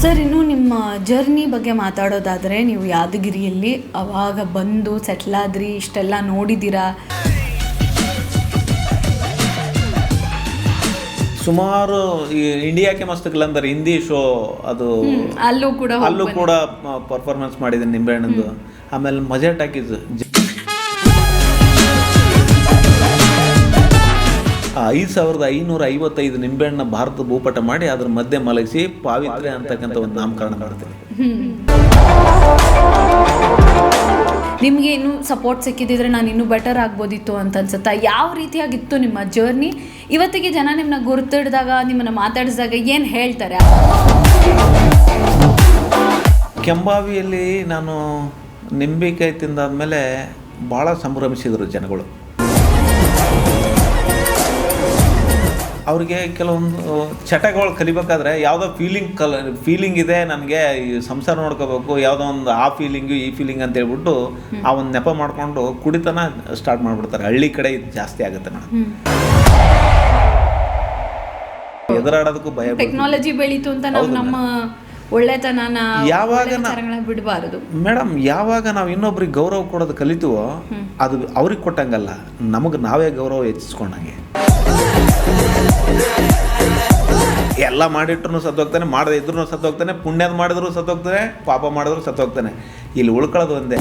Sir, ಇನ್ನು ನಿಮ್ಮ journey ಬಗ್ಗೆ ಮಾತಾಡೋದಾದರೆ, ನೀವು ಯಾದಗಿರಿಯಲ್ಲಿ ಅವಾಗ ಬಂದು ಸೆಟ್ಲ್ ಆದ್ರಿ, ಇಷ್ಟೆಲ್ಲ ನೋಡಿದ್ದೀರಾ. ಸುಮಾರು ಈ ಇಂಡಿಯಾಕ್ಕೆ ಮಸ್ತ್ ಕಲಂದರ್ ಹಿಂದಿ ಶೋ ಅದು ಅಲ್ಲೂ ಕೂಡ ಪರ್ಫಾರ್ಮೆನ್ಸ್ ಮಾಡಿದ್ದೀನಿ ನಿಂಬೆಹಣ್ಣದು. ಆಮೇಲೆ ಮಜಾ ಟಾಕೀಸ್ 5555 ನಿಂಬೆಹಣ್ಣ ಭಾರತ ಭೂಪಟ ಮಾಡಿ ಅದ್ರ ಮಧ್ಯೆ ಮಲಗಿಸಿ ಪಾವಿತ್ರ್ಯ ಅಂತಕ್ಕಂಥ ಒಂದು ನಾಮಕರಣ ಮಾಡ್ತೀನಿ. ನಿಮಗೆ ಇನ್ನೂ ಸಪೋರ್ಟ್ ಸಿಕ್ಕಿದ್ರೆ ನಾನು ಇನ್ನೂ ಬೆಟರ್ ಆಗ್ಬೋದಿತ್ತು ಅಂತ ಅನ್ಸುತ್ತಾ? ಯಾವ ರೀತಿಯಾಗಿತ್ತು ನಿಮ್ಮ ಜರ್ನಿ? ಇವತ್ತಿಗೆ ಜನ ನಿಮ್ಮನ್ನ ಗುರುತಿಡಿದಾಗ, ನಿಮ್ಮನ್ನು ಮಾತಾಡಿಸಿದಾಗ ಏನು ಹೇಳ್ತಾರೆ? ಕೆಂಬಾವಿಯಲ್ಲಿ ನಾನು ನಿಂಬೆಕಾಯಿ ತಿಂದಾದ್ಮೇಲೆ ಭಾಳ ಸಂಭ್ರಮಿಸಿದರು ಜನಗಳು. ಅವ್ರಿಗೆ ಕೆಲವೊಂದು ಚಟಗಳು ಕಲಿಬೇಕಾದ್ರೆ ಯಾವುದೋ ಫೀಲಿಂಗ್ ಇದೆ, ನನಗೆ ಈ ಸಂಸಾರ ನೋಡ್ಕೋಬೇಕು, ಯಾವುದೋ ಒಂದು ಆ ಫೀಲಿಂಗು ಈ ಫೀಲಿಂಗ್ ಅಂತ ಹೇಳ್ಬಿಟ್ಟು ಆ ಒಂದು ನೆಪ ಮಾಡಿಕೊಂಡು ಕುಡಿತನ ಸ್ಟಾರ್ಟ್ ಮಾಡಿಬಿಡ್ತಾರೆ. ಹಳ್ಳಿ ಕಡೆ ಇದು ಜಾಸ್ತಿ ಆಗುತ್ತೆ ಮೇಡಮ್. ಎದುರಾಡೋದಕ್ಕೂ ಭಯ. ಟೆಕ್ನಾಲಜಿ ಬೆಳೀತು ಅಂತ ನಮ್ಮ ಒಳ್ಳೆತನ ಯಾವಾಗ ಬಿಡಬಾರದು ಮೇಡಮ್. ಯಾವಾಗ ನಾವು ಇನ್ನೊಬ್ರಿಗೆ ಗೌರವ ಕೊಡೋದು ಕಲಿತೀವೋ ಅದು ಅವ್ರಿಗೆ ಕೊಟ್ಟಂಗಲ್ಲ, ನಮಗೆ ನಾವೇ ಗೌರವ ಹೆಚ್ಚಿಸ್ಕೊಂಡಂಗೆ. ಎಲ್ಲ ಮಾಡಿಟ್ರು ಸತ್ತೋಗ್ತಾನೆ, ಮಾಡದೇ ಇದ್ರೂ ಸತ್ತೋಗ್ತಾನೆ, ಪುಣ್ಯದ ಮಾಡಿದ್ರು ಸತ್ತೋಗ್ತಾನೆ, ಪಾಪ ಮಾಡಿದ್ರು ಸತ್ತೋಗ್ತಾನೆ. ಇಲ್ಲಿ ಉಳ್ಕೊಳ್ಳೋದು ಒಂದೇ.